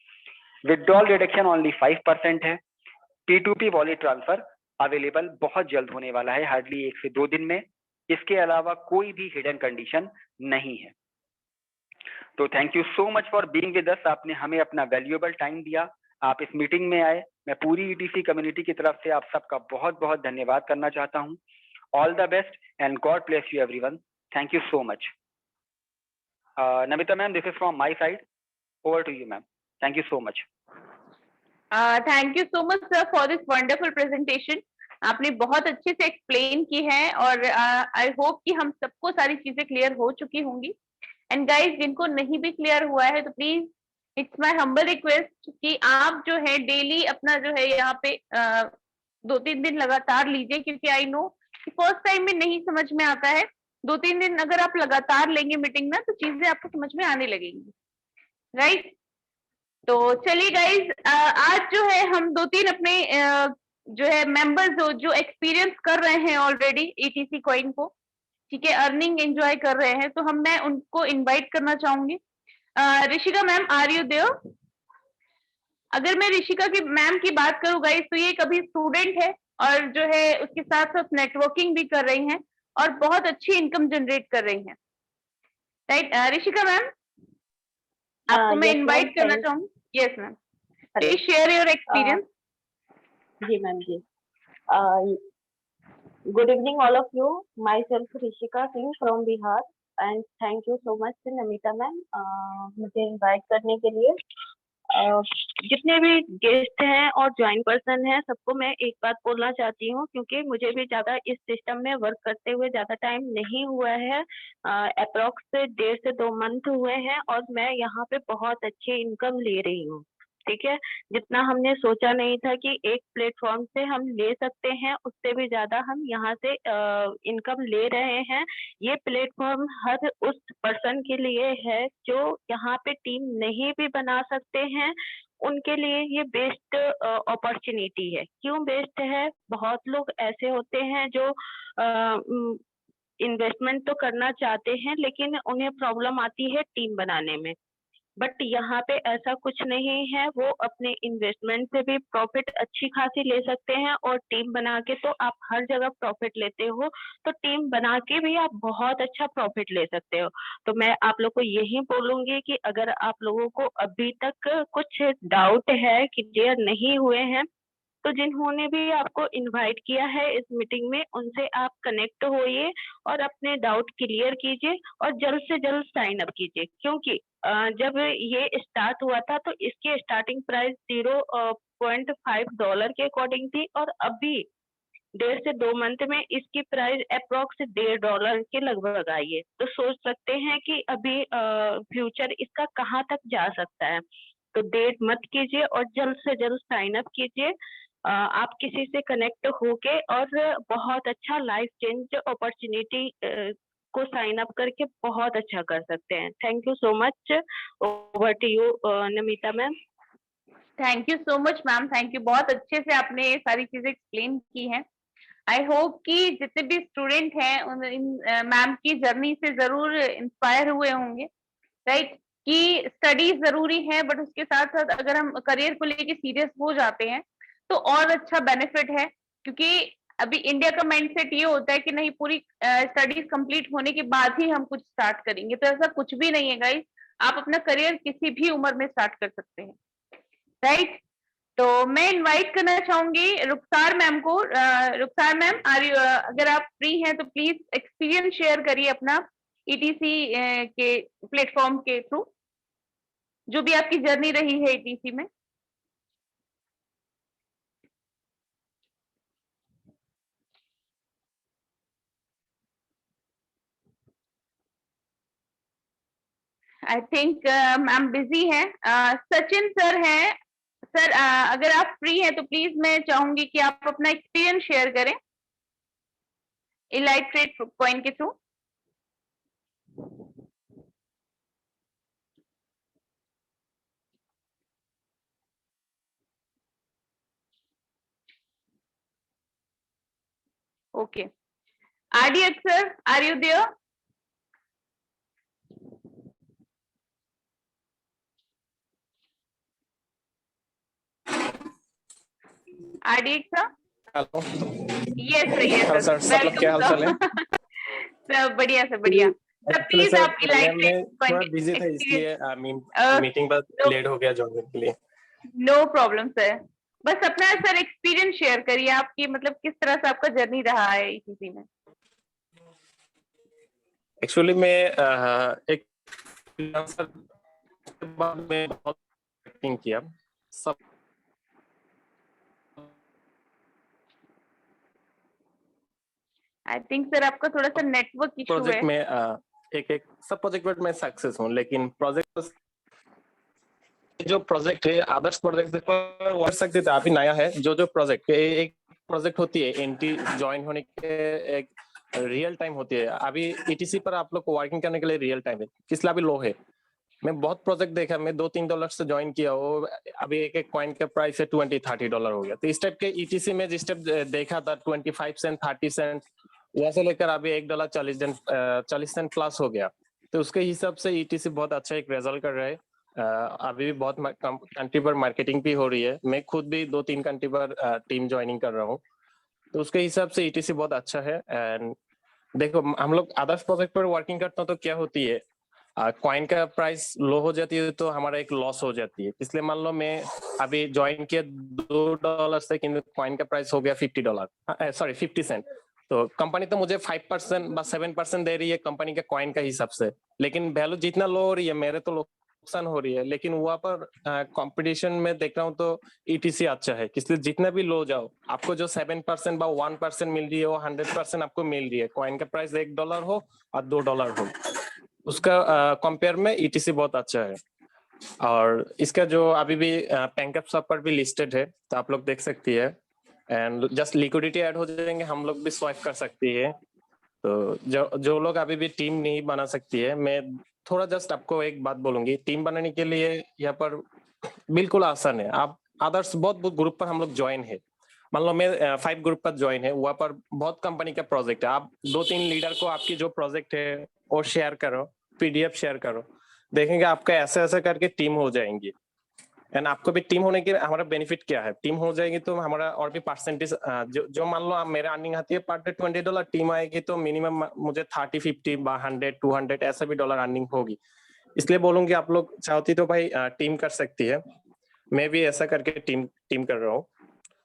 विड्रॉल रिडक्शन ओनली 5% है। P2P वॉलेट ट्रांसफर अवेलेबल बहुत जल्द होने वाला है, हार्डली 1 से 2 दिन में। इसके अलावा कोई भी हिडन कंडीशन नहीं है। तो thank you so much for being with us. आपने हमें अपना वैल्यूएबल टाइम दिया, आप इस मीटिंग में आए। मैं पूरी ETC कम्युनिटी की तरफ से आप सबका बहुत बहुत धन्यवाद करना चाहता हूँ। All the best and god bless you everyone. Thank you so much. Namita ma'am, this is from my side. Over to you ma'am. Thank you so much. Thank you so much sir for this wonderful presentation. आपने बहुत अच्छे से explain की है और I hope कि हम सबको सारी चीजें क्लियर हो चुकी होंगी। एंड गाइस, जिनको नहीं भी क्लियर हुआ है तो please it's my humble request कि आप जो है डेली अपना जो है यहाँ पे 2-3 दिन लगातार लीजिए, क्योंकि आई नो कि फर्स्ट टाइम में नहीं समझ में आता है। 2-3 दिन अगर आप लगातार लेंगे मीटिंग ना, तो चीजें आपको समझ में आने लगेंगी, राइट? तो चलिए गाइज, आज जो है हम 2-3 अपने जो है मेंबर्स जो एक्सपीरियंस कर रहे हैं ऑलरेडी ETC कॉइन को, ठीक है, अर्निंग एंजॉय कर रहे हैं, तो मैं उनको इनवाइट करना चाहूंगी। Rishika ma'am, are you there? अगर मैं ऋषिका की मैम की बात करूँ गाइज, तो ये कभी स्टूडेंट है और जो है उसके साथ साथ नेटवर्किंग भी कर रही हैं और बहुत अच्छी इनकम जनरेट कर रही हैं, राइट? ऋषिका मैम, आपको मैं Yes, ma'am. इनवाइट करना Thank. चाहूंगी। Yes ma'am, please share your Uh, experience. जी मैम जी. Uh, Good evening, all of you. Myself Rishika Singh from Bihar, and thank you so much Namita ma'am मुझे invite करने के लिए। जितने भी गेस्ट हैं और ज्वाइन पर्सन हैं, सबको मैं एक बात बोलना चाहती हूँ, क्योंकि मुझे भी ज्यादा इस सिस्टम में वर्क करते हुए ज्यादा टाइम नहीं हुआ है। अप्रोक्स 1.5 से 2 मंथ हुए हैं और मैं यहाँ पे बहुत अच्छी इनकम ले रही हूँ। ठीक है, जितना हमने सोचा नहीं था कि एक प्लेटफॉर्म से हम ले सकते हैं, उससे भी ज्यादा हम यहाँ से इनकम ले रहे हैं। ये प्लेटफॉर्म हर उस पर्सन के लिए है जो यहाँ पे टीम नहीं भी बना सकते हैं, उनके लिए ये बेस्ट अपॉर्चुनिटी है। क्यों बेस्ट है? बहुत लोग ऐसे होते हैं जो इन्वेस्टमेंट तो करना चाहते हैं, लेकिन उन्हें प्रॉब्लम आती है टीम बनाने में। बट यहाँ पे ऐसा कुछ नहीं है, वो अपने इन्वेस्टमेंट से भी प्रॉफिट अच्छी खासी ले सकते हैं और टीम बना के तो आप हर जगह प्रॉफिट लेते हो, तो टीम बना के भी आप बहुत अच्छा प्रॉफिट ले सकते हो। तो मैं आप लोग को यही बोलूंगी कि अगर आप लोगों को अभी तक कुछ डाउट है, क्लियर नहीं हुए हैं, तो जिन्होंने भी आपको इनवाइट किया है इस मीटिंग में, उनसे आप कनेक्ट होइए और अपने डाउट क्लियर कीजिए और जल्द से जल्द साइन अप कीजिए। क्योंकि जब ये स्टार्ट हुआ था तो इसकी स्टार्टिंग प्राइस $0.5 के अकॉर्डिंग थी, और अभी 1.5 से 2 मंथ में इसकी प्राइस अप्रोक्स $1.5 के लगभग आई है। तो सोच सकते हैं कि अभी फ्यूचर इसका कहाँ तक जा सकता है। तो देर मत कीजिए और जल्द से जल्द साइन अप कीजिए। आप किसी से कनेक्ट होके और बहुत अच्छा लाइफ चेंज अपॉर्चुनिटी को साइन अप करके बहुत अच्छा कर सकते हैं। Thank you so much. Over to you Namita ma'am. Thank you so much ma'am, thank you. बहुत अच्छे से आपने ये सारी चीजें एक्सप्लेन की हैं। आई होप कि जितने भी स्टूडेंट हैं उन इन मैम की जर्नी से जरूर इंस्पायर हुए होंगे, राइट? कि स्टडी जरूरी है, बट उसके साथ साथ अगर हम करियर को लेके सीरियस हो जाते हैं तो और अच्छा बेनिफिट है। क्योंकि अभी इंडिया का माइंडसेट ये होता है कि नहीं, पूरी स्टडीज कंप्लीट होने के बाद ही हम कुछ स्टार्ट करेंगे, तो ऐसा कुछ भी नहीं है गाइस। आप अपना करियर किसी भी उम्र में स्टार्ट कर सकते हैं, राइट? तो मैं इनवाइट करना चाहूंगी रुखसार मैम को। रुखसार मैम, अगर आप फ्री हैं तो प्लीज एक्सपीरियंस शेयर करिए अपना ETC के प्लेटफॉर्म के थ्रू, जो भी आपकी जर्नी रही है ETC में। आई थिंक मैम बिजी हैं। सचिन सर हैं। सर अगर आप फ्री हैं तो प्लीज मैं चाहूंगी कि आप अपना एक्सपीरियंस शेयर करें इलाइट ट्रेड कॉइन के through. Okay, RDX sir, are you there? RDX sir? Hello. Yes sir, yes hello sir. Sir, सब लोग क्या हाल चाल है? सब बढ़िया सर, बढ़िया। सर एक्चुअली प्लीज सर आप इलाइट मैं थोड़ा ट्रेड बिजी था, इसलिए एक्सपीरियंस। मीटिंग पर लेट हो गया ज्वाइन के लिए। No problem sir. बस अपना सर एक्सपीरियंस शेयर करिए, आपकी मतलब किस तरह से आपका जर्नी रहा है ETC में। एक्चुअली मैं एक फ्रीलांसर के बाद में बहुत एक्टिंग किया सब आई थिंक सर आपका थोड़ा सा नेटवर्क इशू है। प्रोजेक्ट में एक सब प्रोजेक्ट में मैं सक्सेस हूँ, लेकिन प्रोजेक्ट जो प्रोजेक्ट है आदर्श प्रोजेक्ट पर कर सकते थे, अभी नया है जो प्रोजेक्ट एक प्रोजेक्ट होती है एंटी ज्वाइन होने के एक रियल टाइम होती है। अभी ETC पर आप लोग को वर्किंग करने के लिए रियल टाइम है, इसलिए अभी लो है। मैं बहुत प्रोजेक्ट देखा, मैं $2-3 से ज्वाइन किया, वो अभी एक एक कॉइन का प्राइस है $20-30 हो गया। तो इस टाइप के ETC में जिस टाइप देखा था 25 सेंट 30 सेंट वैसे लेकर अभी $1 40 सेंट प्लस हो गया। तो उसके हिसाब से ETC बहुत अच्छा एक रिजल्ट कर रहा है। अभी भी बहुत कंट्री पर मार्केटिंग भी हो रही है, मैं खुद भी 2-3 कंट्री पर टीम ज्वाइनिंग कर रहा हूँ, तो उसके हिसाब से ETC बहुत अच्छा है। एंड देखो हम लोग अदर्स प्रोजेक्ट पर वर्किंग करते हैं तो क्या होती है, कॉइन का प्राइस लो हो जाती है तो हमारा एक लॉस हो जाती है। इसलिए मान लो मैं अभी ज्वाइन किया $2 से, किंतु कॉइन का प्राइस हो गया $50, सॉरी 50 सेंट। तो कंपनी तो मुझे 5% बस 7% दे रही है कंपनी के कॉइन का हिसाब से, लेकिन वैल्यू जितना लो हो रही है मेरे तो नुकसान हो रही है। लेकिन वहां पर कंपटीशन में देख रहा हूँ तो ETC अच्छा है, इसलिए जितना भी लो जाओ आपको जो 7% बा 1% मिल रही है वो 100% आपको मिल रही है। कॉइन का प्राइस $1 हो और $2 हो, उसका कंपेयर में ETC बहुत अच्छा है। और इसका जो अभी भी PancakeSwap पर भी लिस्टेड है, तो आप लोग देख सकती है। एंड जस्ट लिक्विडिटी ऐड हो जाएंगे, हम लोग भी स्वाइप कर सकती है। तो जो लोग अभी भी टीम नहीं बना सकती है, मैं थोड़ा जस्ट आपको एक बात बोलूंगी, टीम बनाने के लिए यहाँ पर बिल्कुल आसान है। आप अदर्स बहुत ग्रुप पर हम लोग ज्वाइन है, मान लो मैं 5 ग्रुप पर ज्वाइन है, वहाँ पर बहुत कंपनी का प्रोजेक्ट है। आप 2-3 लीडर को आपकी जो प्रोजेक्ट है वो शेयर करो, PDF शेयर करो, देखेंगे आपका ऐसे ऐसे करके टीम हो जाएंगी। एंड आपको भी टीम होने के हमारा बेनिफिट क्या है, टीम हो जाएगी तो हमारा और भी परसेंटेज जो मान लो मेरा अर्निंग आती है पर डे $20, टीम आएगी तो मिनिमम मुझे 30 50 100 200 ऐसा भी डॉलर अर्निंग होगी। इसलिए बोलूंगी आप लोग चाहती तो भाई टीम कर सकती है। मैं भी ऐसा करके टीम कर रहा हूँ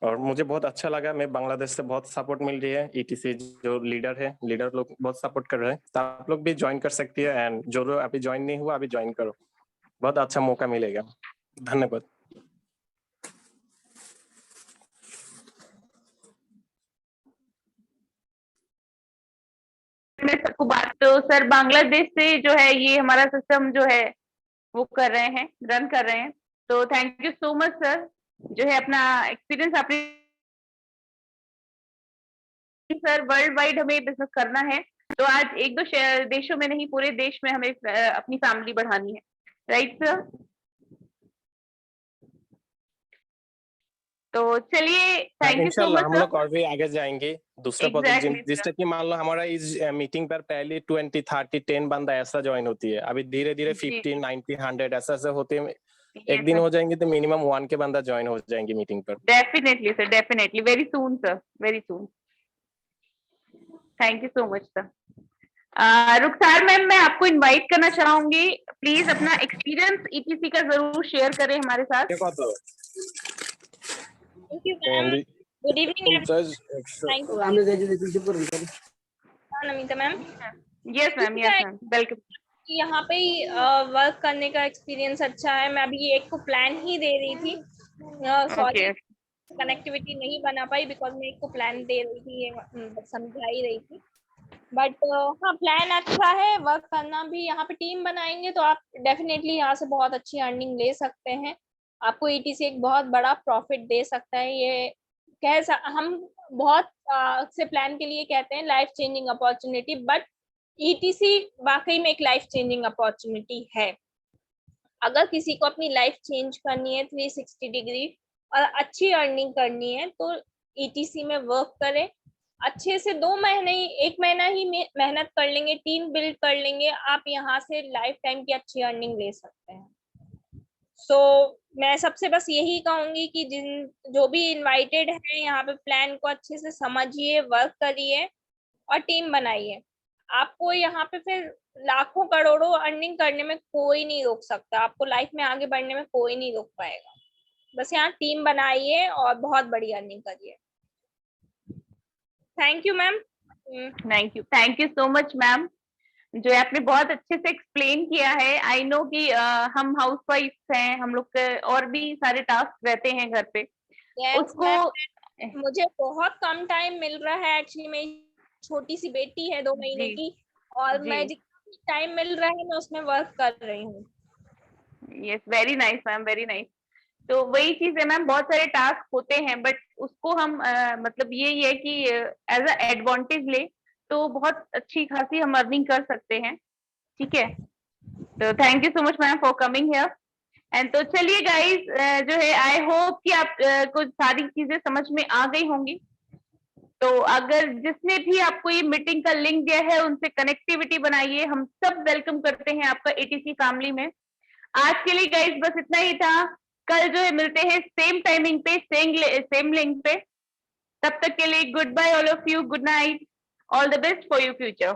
और मुझे बहुत अच्छा लगा। मैं बांग्लादेश से बहुत सपोर्ट मिल रही है, ETC जो लीडर लोग बहुत सपोर्ट कर रहे हैं, तो आप लोग भी ज्वाइन कर सकती है। एंड जो लोग अभी ज्वाइन नहीं हुआ अभी ज्वाइन करो, बहुत अच्छा मौका मिलेगा। धन्यवाद। मैं सबको बात तो सर बांग्लादेश से जो है ये हमारा सिस्टम जो है वो कर रहे हैं, रन कर रहे हैं। तो thank you so much sir, जो है अपना एक्सपीरियंस आपने। सर वर्ल्ड वाइड हमें बिजनेस करना है, तो आज 1-2 देशों में नहीं पूरे देश में हमें अपनी फैमिली बढ़ानी है, राइट सर? तो चलिए थैंक यू सो इंशाल्लाह मच हम सर। लोग और भी आगे जाएंगे दूसरा प्रोजेक्ट। एग्जैक्टली जिस सर, तक कि मान लो हमारा इस मीटिंग पर पहले 20 30 10 बंदा ऐसा ज्वाइन होती है, अभी धीरे धीरे जी 50 90 100 ऐसा ऐसा होते हैं। एक यस दिन सर, हो जाएंगे तो मिनिमम 1 के बंदा ज्वाइन हो जाएंगे मीटिंग पर। Definitely sir, definitely very soon sir, very soon. Thank you so much sir. Rukhsar ma'am, मैं आपको इनवाइट करना चाहूंगी, प्लीज अपना एक्सपीरियंस ETC का जरूर शेयर करें हमारे साथ। Thank you, ma'am. Good evening, everyone. Thank you, Namita ma'am. Yes ma'am, yes ma'am, welcome. यहाँ पे वर्क करने का एक्सपीरियंस अच्छा है। मैं अभी एक को प्लान ही दे रही थी, सॉरी ओके, कनेक्टिविटी नहीं बना पाई बिकॉज मैं एक को प्लान दे रही थी, समझा ही रही थी। बट हाँ, प्लान अच्छा है, वर्क करना भी। यहाँ पे टीम बनाएंगे तो आप डेफिनेटली यहाँ से बहुत अच्छी अर्निंग ले सकते हैं। आपको ईटीसी एक बहुत बड़ा प्रॉफिट दे सकता है। ये हम बहुत से प्लान के लिए कहते हैं life changing opportunity, but etc वाकई में एक लाइफ चेंजिंग अपॉर्चुनिटी है। अगर किसी को अपनी लाइफ चेंज करनी है 360 डिग्री और अच्छी अर्निंग करनी है तो ईटीसी में वर्क करें। अच्छे से 2 महीने ही, 1 महीना ही मेहनत कर लेंगे, टीम बिल्ड कर लेंगे, आप यहाँ से लाइफ टाइम की अच्छी अर्निंग ले सकते हैं। सो मैं सबसे बस यही कहूंगी कि जो भी इनवाइटेड है यहाँ पे, प्लान को अच्छे से समझिए, वर्क करिए और टीम बनाइए। आपको यहाँ पे फिर लाखों करोड़ों अर्निंग करने में कोई नहीं रोक सकता, आपको लाइफ में आगे बढ़ने में कोई नहीं रोक पाएगा। बस यहाँ टीम बनाइए और बहुत बड़ी अर्निंग करिए। Thank you ma'am. Thank you so much ma'am, जो आपने बहुत अच्छे से एक्सप्लेन किया है। आई नो कि हम हाउसवाइफ हैं, हम लोग के और भी सारे टास्क रहते हैं घर पे। Yes, उसको ma'am, मुझे बहुत कम टाइम मिल रहा है। एक्चुअली मेरी छोटी सी बेटी है 2 महीने जी की, और मैं जी, जितना टाइम मिल रहा है मैं उसमें वर्क कर रही हूँ। Yes, very nice ma'am, very nice. तो वही चीज है मैम, बहुत सारे टास्क होते हैं बट उसको हम मतलब यही है कि एज अ एडवांटेज ले तो बहुत अच्छी खासी हम अर्निंग कर सकते हैं। ठीक है, तो thank you so much ma'am for coming here. And तो चलिए गाइस, जो है आई होप कि आप को सारी चीजें समझ में आ गई होंगी। तो अगर जिसने भी आपको ये मीटिंग का लिंक दिया है उनसे कनेक्टिविटी बनाइए। हम सब वेलकम करते हैं आपका एटीसी फैमिली में। आज के लिए गाइस बस इतना ही था। कल जो है मिलते हैं सेम टाइमिंग पे, सेम लिंक पे। तब तक के लिए good bye all of you, good night, all the best for your future.